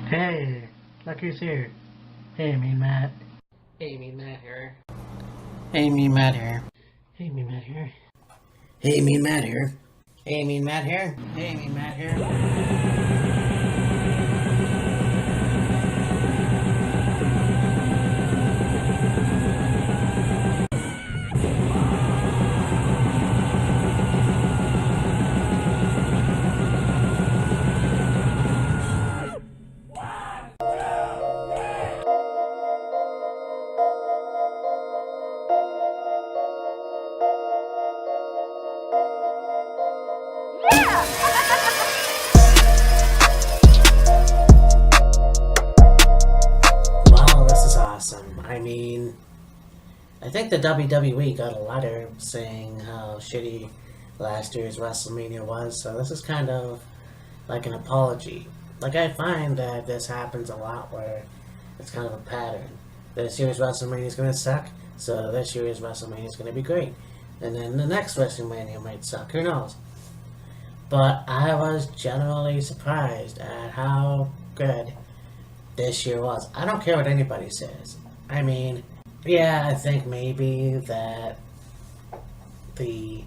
Hey, look who's here. Hey, Mean Matt. Hey, Mean Matt here. Hey, Mean Matt here. Hey, Mean Matt here. Hey, Mean Matt here. Hey, Mean Matt here. Hey, Mean Matt here. Wow, this is awesome. I mean, I think the WWE got a letter saying how shitty last year's WrestleMania was, so this is kind of like an apology. Like, I find that this happens a lot where it's kind of a pattern. This year's WrestleMania is going to suck, so this year's WrestleMania is going to be great. And then the next WrestleMania might suck, who knows? But I was generally surprised at how good this year was. I don't care what anybody says. I mean, yeah, I think maybe that the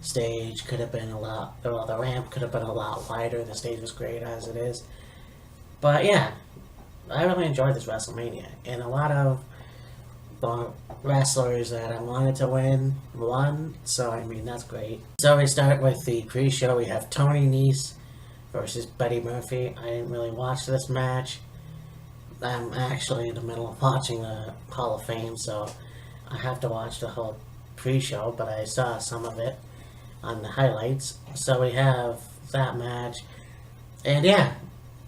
stage could have been a lot, well, the ramp could have been a lot wider. The stage was great as it is. But yeah, I really enjoyed this WrestleMania. And a lot of the wrestlers that I wanted to win won. So, I mean, that's great. So we start with the pre-show. We have Tony Nese versus Buddy Murphy. I didn't really watch this match. I'm actually in the middle of watching the Hall of Fame, so I have to watch the whole pre-show, but I saw some of it on the highlights. So we have that match. And yeah,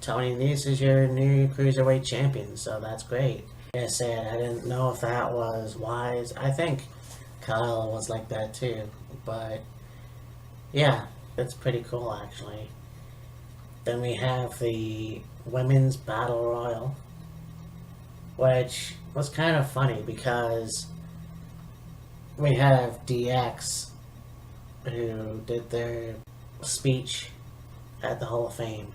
Tony Nese is your new Cruiserweight champion, so that's great. Like I said, I didn't know if that was wise. I think Kyle was like that too, but yeah, it's pretty cool actually. Then we have the Women's Battle Royal, which was kind of funny because we have DX who did their speech at the Hall of Fame,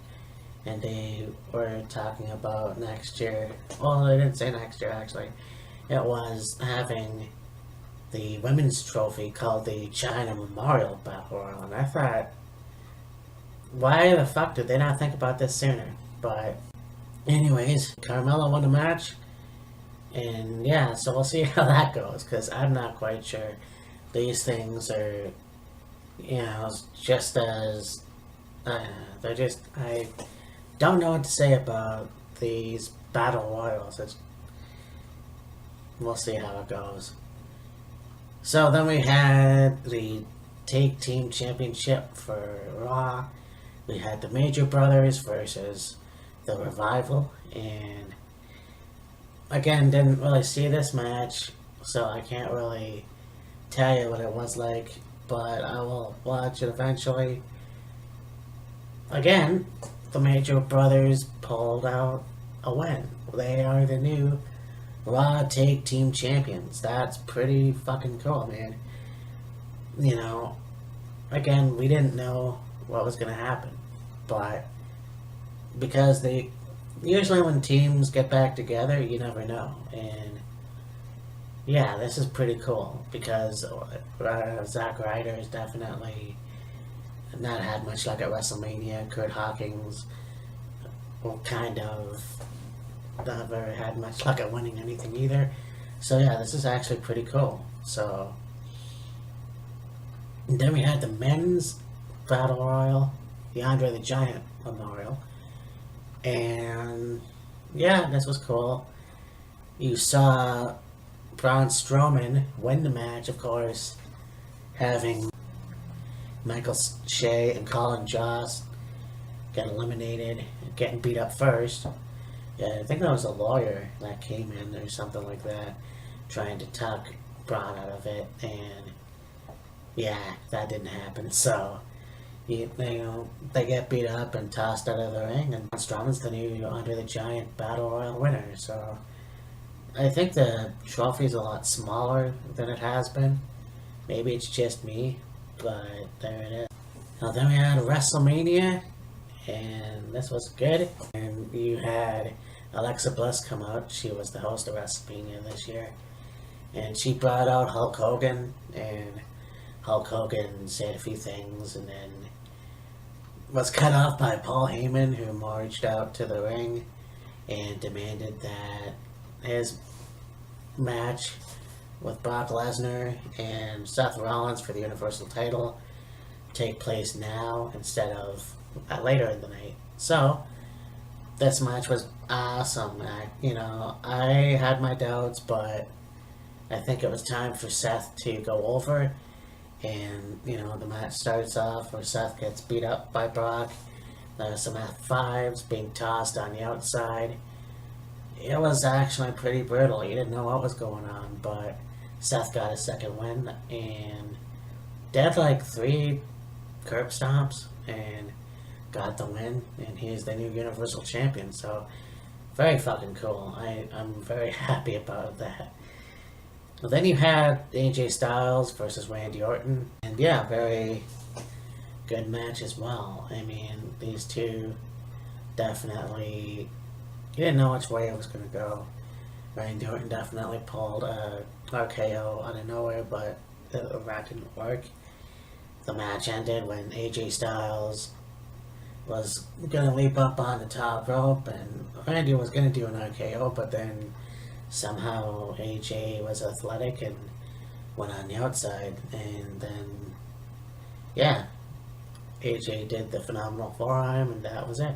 and they were talking about next year. Well, they didn't say next year actually. It was having the women's trophy called the China Memorial Battle Royal, and I thought, why the fuck did they not think about this sooner? But anyways, Carmella won the match. And yeah, so we'll see how that goes, because I'm not quite sure. These things are, just as, they're just, I don't know what to say about these battle royals. We'll see how it goes. So then we had the Tag Team Championship for Raw. We had the Major Brothers versus the Revival, and again, didn't really see this match, so I can't really tell you what it was like, but I will watch it eventually. Again, the Major Brothers pulled out a win. They are the new Raw Tag Team Champions. That's pretty fucking cool, man. Again, we didn't know what was going to happen, but because usually when teams get back together, you never know. And yeah, this is pretty cool because Zack Ryder is definitely not had much luck at WrestleMania. Kurt Hawkins kind of never had much luck at winning anything either. So yeah, this is actually pretty cool. So and then we had the Men's Battle Royal, the Andre the Giant Memorial. And yeah, this was cool. You saw Braun Strowman win the match, of course, having Michael Shea and Colin Jost get eliminated, getting beat up first. Yeah, I think that was a lawyer that came in or something like that, trying to talk Braun out of it, and yeah, that didn't happen. So they get beat up and tossed out of the ring, and Strowman's the new Andre the Giant Battle Royal winner. So I think the trophy's a lot smaller than it has been. Maybe it's just me, but there it is. Now then we had WrestleMania, and this was good. And you had Alexa Bliss come out. She was the host of WrestleMania this year, and she brought out Hulk Hogan, and Hulk Hogan said a few things, and then was cut off by Paul Heyman, who marched out to the ring and demanded that his match with Brock Lesnar and Seth Rollins for the Universal title take place now instead of later in the night. So this match was awesome. I had my doubts, but I think it was time for Seth to go over. And the match starts off where Seth gets beat up by Brock. There's some F5s being tossed on the outside. It was actually pretty brutal. You didn't know what was going on, but Seth got a second win and did like 3 curb stomps and got the win. And he's the new Universal Champion. So very fucking cool. I'm very happy about that. Well, then you had AJ Styles versus Randy Orton, and yeah, very good match as well. I mean, these two definitely, you didn't know which way it was going to go. Randy Orton definitely pulled a RKO out of nowhere, but that didn't work. The match ended when AJ Styles was going to leap up on the top rope, and Randy was going to do an RKO, but then somehow AJ was athletic and went on the outside, and then yeah, AJ did the phenomenal forearm, and that was it.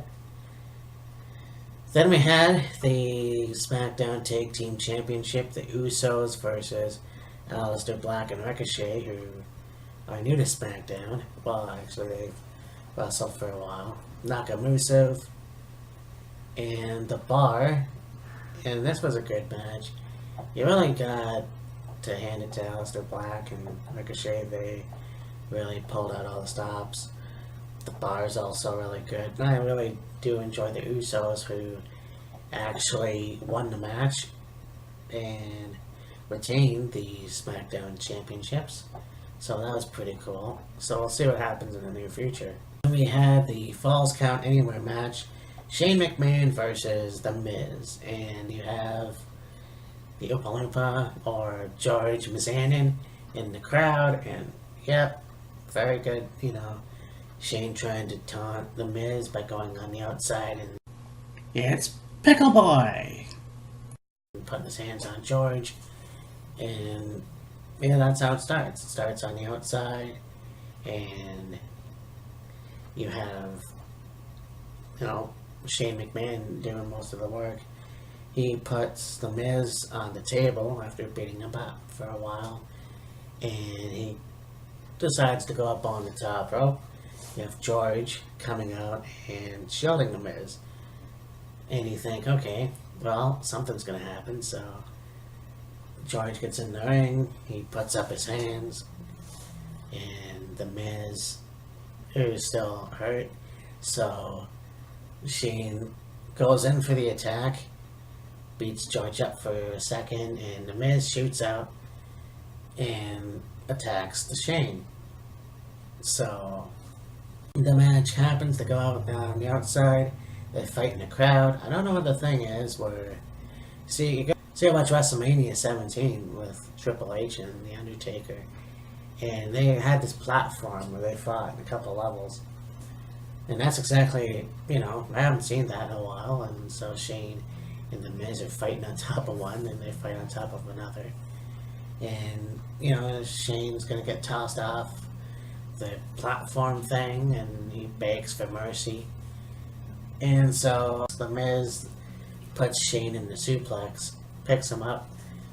Then we had the SmackDown Tag Team Championship, the Usos versus Aleister Black and Ricochet, who are new to SmackDown. Well, actually, they've wrestled for a while. Nakamusa and The Bar. And this was a good match. You really got to hand it to Aleister Black and Ricochet. They really pulled out all the stops. The Bar's also really good. And I really do enjoy the Usos, who actually won the match and retained the SmackDown Championships. So that was pretty cool. So we'll see what happens in the near future. Then we had the Falls Count Anywhere match. Shane McMahon versus The Miz, and you have the Oompa Loompa or George Mizanin in the crowd, and yep, very good. Shane trying to taunt The Miz by going on the outside, and it's Pickle Boy putting his hands on George, and that's how it starts. It starts on the outside, and you have Shane McMahon doing most of the work. He puts The Miz on the table after beating him up for a while, and he decides to go up on the top rope. You have George coming out and shielding The Miz, and you think, okay, well, something's going to happen. So George gets in the ring, he puts up his hands, and The Miz, who's still hurt, so Shane goes in for the attack, beats George up for a second, and The Miz shoots out and attacks the Shane. So the match happens. They go out on the outside. They fight in the crowd. I don't know what the thing is where, you watch WrestleMania 17 with Triple H and The Undertaker, and they had this platform where they fought in a couple levels. And that's exactly, I haven't seen that in a while, and so Shane and The Miz are fighting on top of one, and they fight on top of another. And, Shane's going to get tossed off the platform thing, and he begs for mercy. And so The Miz puts Shane in the suplex, picks him up,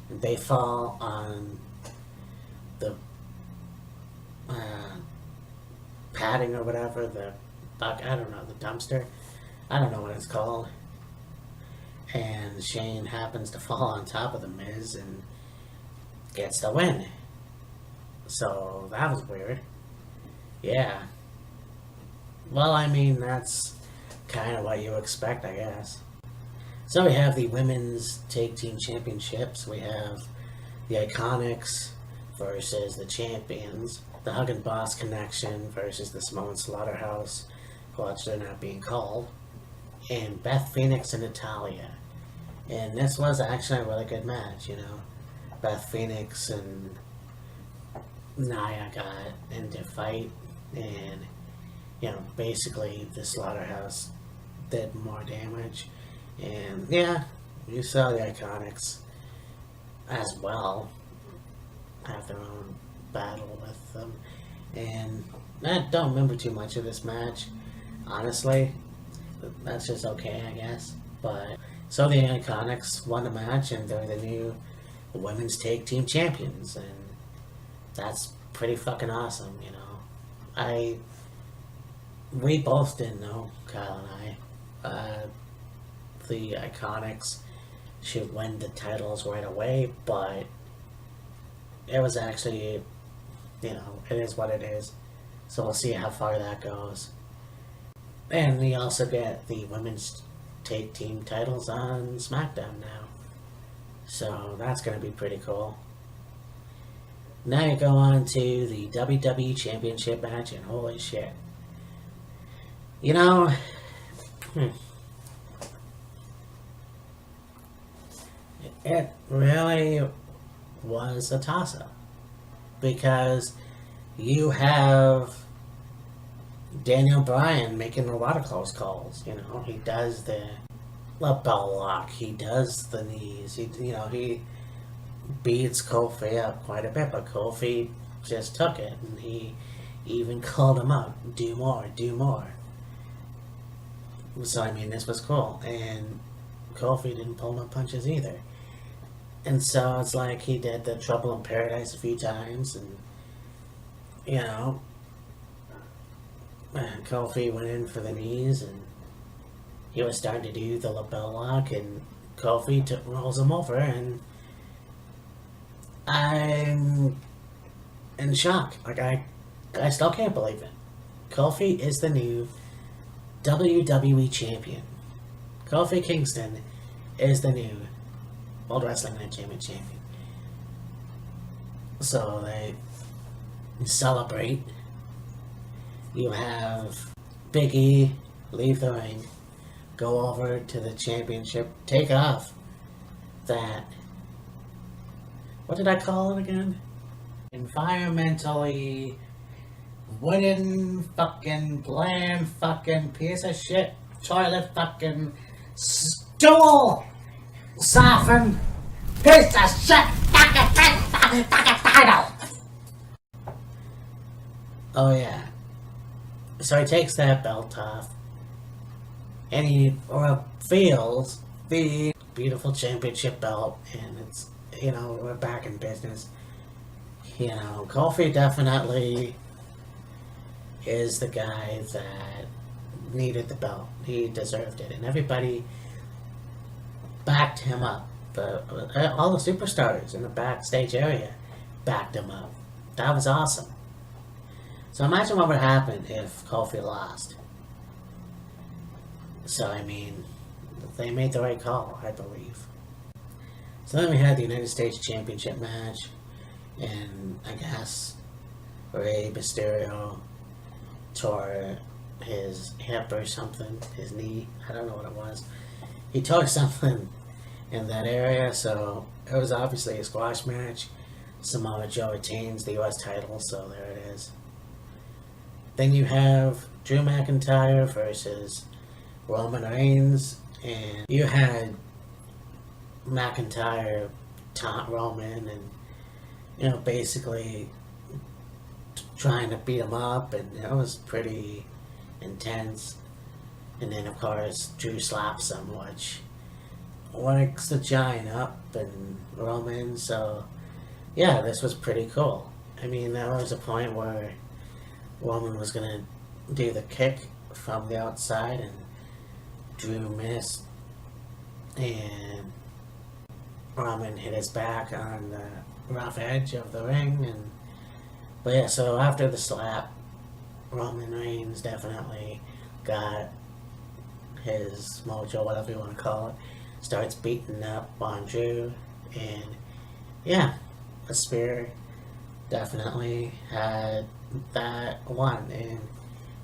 and they fall on the padding or whatever, I don't know, the dumpster. I don't know what it's called. And Shane happens to fall on top of The Miz and gets the win. So that was weird. Yeah. Well, I mean, that's kind of what you expect, I guess. So we have the Women's Tag Team Championships. We have the Iconics versus the Champions. The Hug and Boss Connection versus the Samoan Slaughterhouse. which they're not being called, and Beth Phoenix and Natalia. And this was actually a really good match, you know. Beth Phoenix and Nia got into a fight, and, you know, basically the Slaughterhouse did more damage. And, yeah, you saw the Iconics as well have their own battle with them. And I don't remember too much of this match, honestly. That's just okay, I guess. But so the Iconics won the match, and they're the new women's tag team champions, and that's pretty fucking awesome, you know. We both didn't know, Kyle and I, the Iconics should win the titles right away, but it was actually, you know, it is what it is. So we'll see how far that goes. And we also get the women's tag team titles on SmackDown now. So that's going to be pretty cool. Now you go on to the WWE Championship match, and holy shit. You know, it really was a toss-up. Because you have Daniel Bryan making a lot of close calls. You know, he does the lapel lock, he does the knees, he beats Kofi up quite a bit, but Kofi just took it, and he even called him out, do more, do more. So, I mean, this was cool, and Kofi didn't pull no punches either. And so it's like he did the Trouble in Paradise a few times, and, you know, Kofi went in for the knees, and he was starting to do the lapel lock, and Kofi rolls him over, and I'm in shock. Like, I still can't believe it. Kofi is the new WWE champion. Kofi Kingston is the new World Wrestling Entertainment champion. So they celebrate. You have Big E leave the ring, go over to the championship, take off that, what did I call it again? Environmentally wooden fucking bland fucking piece of shit toilet fucking stool softened piece of shit fucking title. Oh yeah. So he takes that belt off, and he reveals the beautiful championship belt, and it's, you know, we're back in business. You know, Kofi definitely is the guy that needed the belt. He deserved it, and everybody backed him up. All the superstars in the backstage area backed him up. That was awesome. So imagine what would happen if Kofi lost. So, I mean, they made the right call, I believe. So then we had the United States Championship match, and I guess Rey Mysterio tore his hip or something, his knee, I don't know what it was. He tore something in that area, so it was obviously a squash match. Samoa Joe retains the US title, so there it is. Then you have Drew McIntyre versus Roman Reigns, and you had McIntyre taunt Roman and, you know, basically trying to beat him up, and it was pretty intense. And then, of course, Drew slaps him, which wakes the giant up, and Roman, so yeah, this was pretty cool. I mean, there was a point where Roman was going to do the kick from the outside, and Drew missed, and Roman hit his back on the rough edge of the ring. And but yeah, so after the slap, Roman Reigns definitely got his mojo, whatever you want to call it, starts beating up on Drew, and yeah, a spear definitely had that one. And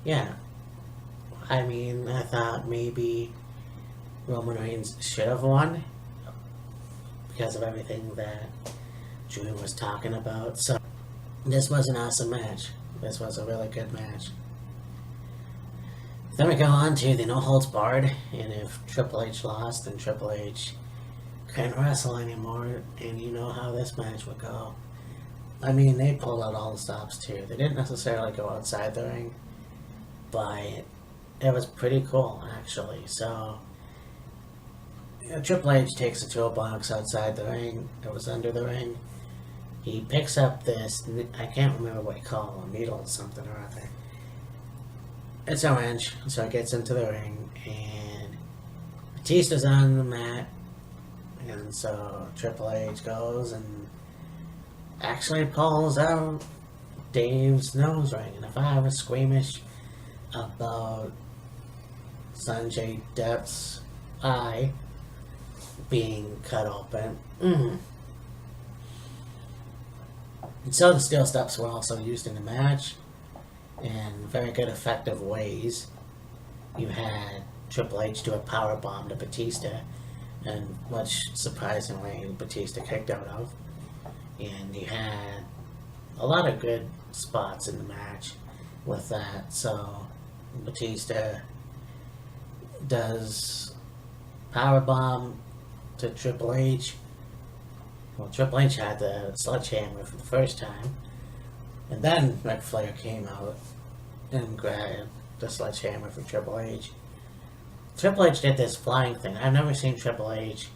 yeah, I mean, I thought maybe Roman Reigns should have won because of everything that Drew was talking about. So this was an awesome match. This was a really good match. Then we go on to the No Holds Barred, and if Triple H lost, then Triple H couldn't wrestle anymore, and you know how this match would go. I mean, they pulled out all the stops too. They didn't necessarily go outside the ring, but it was pretty cool, actually. So, Triple H takes it to a box outside the ring. It was under the ring. He picks up this, I can't remember what you call it, a needle or something or other. It's a wrench, so it gets into the ring, and Batista's on the mat, and so Triple H goes and actually pulls out Dave's nose ring. And if I was squeamish about Sanjay Dutt's eye being cut open, And so the steel steps were also used in the match in very good, effective ways. You had Triple H do a power bomb to Batista, and which surprisingly Batista kicked out of. And you had a lot of good spots in the match with that. So Batista does power bomb to Triple H. Well, Triple H had the sledgehammer for the first time, and then Ric Flair came out and grabbed the sledgehammer for Triple H. Triple H did this flying thing. I've never seen Triple H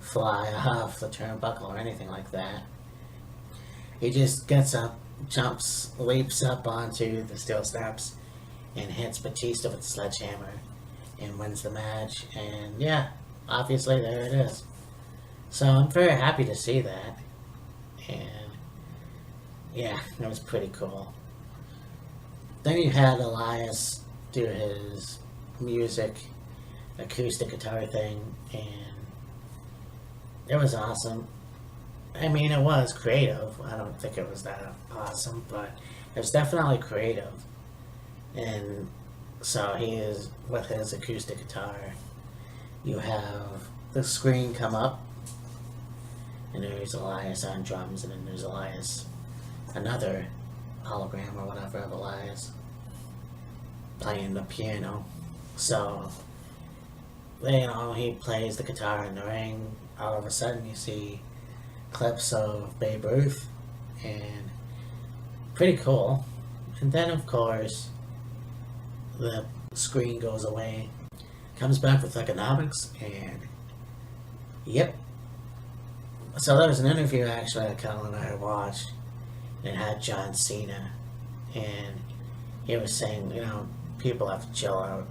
fly off the turnbuckle or anything like that. He just gets up, jumps, leaps up onto the steel steps, and hits Batista with the sledgehammer, and wins the match. And yeah, obviously there it is. So I'm very happy to see that. And yeah, it was pretty cool. Then you had Elias do his music, acoustic guitar thing, and it was awesome. I mean, it was creative. I don't think it was that awesome, but it was definitely creative. And so he is with his acoustic guitar. You have the screen come up, and there's Elias on drums, and then there's Elias, another hologram or whatever of Elias, playing the piano. So, he plays the guitar in the ring. All of a sudden you see clips of Babe Ruth, and pretty cool. And then of course the screen goes away, comes back with economics, and yep. So there was an interview actually that Colin and I watched, and it had John Cena, and he was saying, people have to chill out.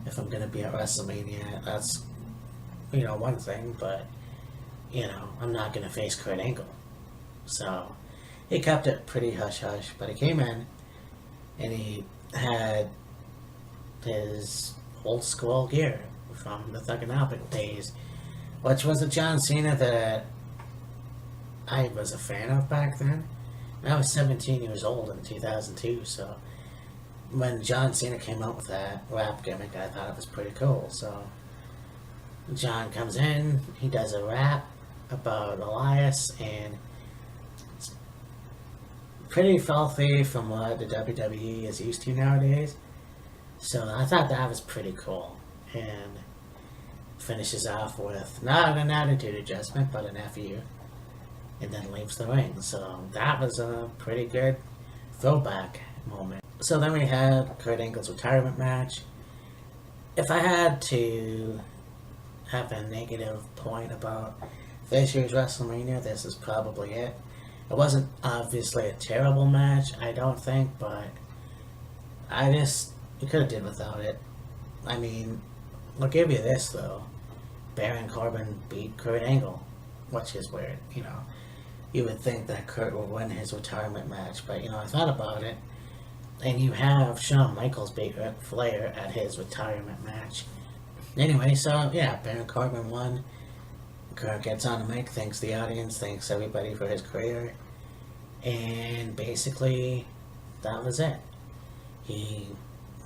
If I'm going to be at WrestleMania, that's, one thing, but, I'm not going to face Kurt Angle. So, he kept it pretty hush-hush, but he came in, and he had his old school gear from the Thugonomic days, which was a John Cena that I was a fan of back then. I was 17 years old in 2002, so when John Cena came out with that rap gimmick, I thought it was pretty cool. So John comes in, he does a rap about Elias, and it's pretty filthy from what the WWE is used to nowadays. So I thought that was pretty cool. And finishes off with not an attitude adjustment, but an FU, and then leaves the ring. So that was a pretty good throwback moment. So then we had Kurt Angle's retirement match. If I had to have a negative point about this year's WrestleMania, this is probably it. It wasn't obviously a terrible match, I don't think, but we could have did without it. I mean, I'll give you this though. Baron Corbin beat Kurt Angle, which is weird, You would think that Kurt would win his retirement match, but I thought about it, and you have Shawn Michaels beat Ric Flair at his retirement match. Anyway, so yeah, Baron Corbin won. Kurt gets on the mic, thanks the audience, thanks everybody for his career, and basically that was it. He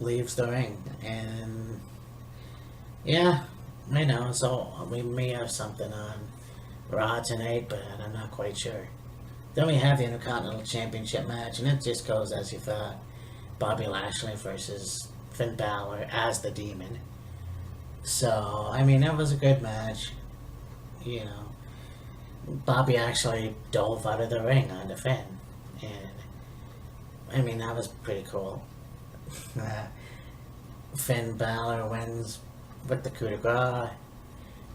leaves the ring. And yeah, I know, so we may have something on Raw tonight, but I'm not quite sure. Then we have the Intercontinental Championship match, and it just goes as you thought. Bobby Lashley versus Finn Balor as the Demon. So, I mean, that was a good match. You know, Bobby actually dove out of the ring onto Finn. And, I mean, that was pretty cool. Finn Balor wins with the coup de grace,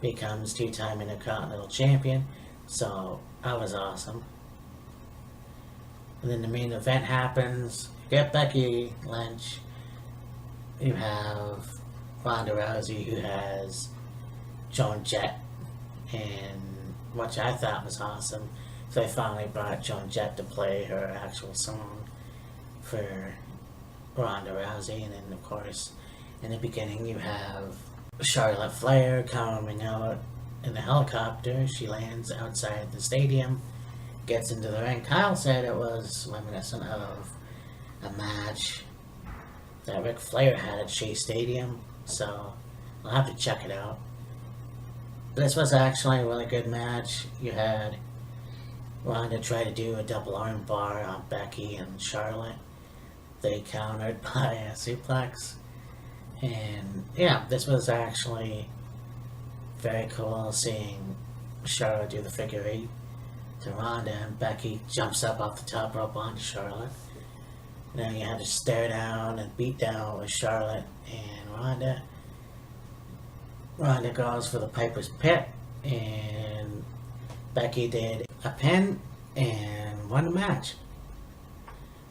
becomes two-time Intercontinental Champion. So, that was awesome. And then the main event happens. You get Becky Lynch. You have Ronda Rousey, who has Joan Jett, and which I thought was awesome. So they finally brought Joan Jett to play her actual song for Ronda Rousey. And then, of course, in the beginning, you have Charlotte Flair coming out in a helicopter. She lands outside the stadium, gets into the ring. Kyle said it was reminiscent of a match that Ric Flair had at Shea Stadium, so I'll have to check it out. This was actually a really good match. You had Ronda try to do a double arm bar on Becky and Charlotte. They countered by a suplex. And yeah, this was actually very cool seeing Charlotte do the figure eight to Ronda, and Becky jumps up off the top rope onto Charlotte. Then you had to stare down and beat down with Charlotte and Ronda. Ronda goes for the Piper's Pit, and Becky did a pin and won the match.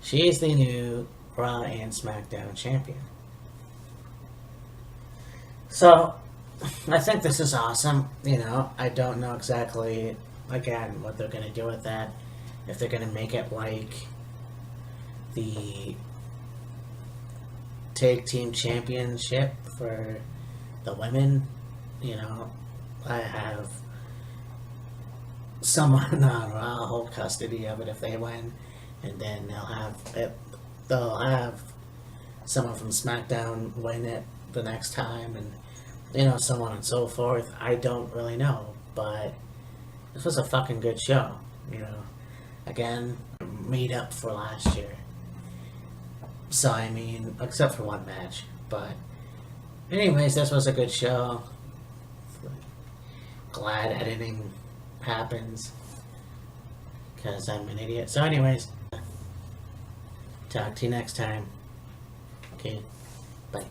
She is the new Raw and SmackDown champion. So, I think this is awesome. You know, I don't know exactly, again, what they're going to do with that. If they're going to make it like the tag team championship for the women. You know, I have someone on Raw hold custody of it if they win, and then they'll have someone from SmackDown win it the next time, and you know, so on and so forth. I don't really know, but this was a fucking good show. You know, again, made up for last year. So I mean, except for one match, but anyways, this was a good show. Glad editing happens because I'm an idiot. So anyways, talk to you next time. Okay, bye.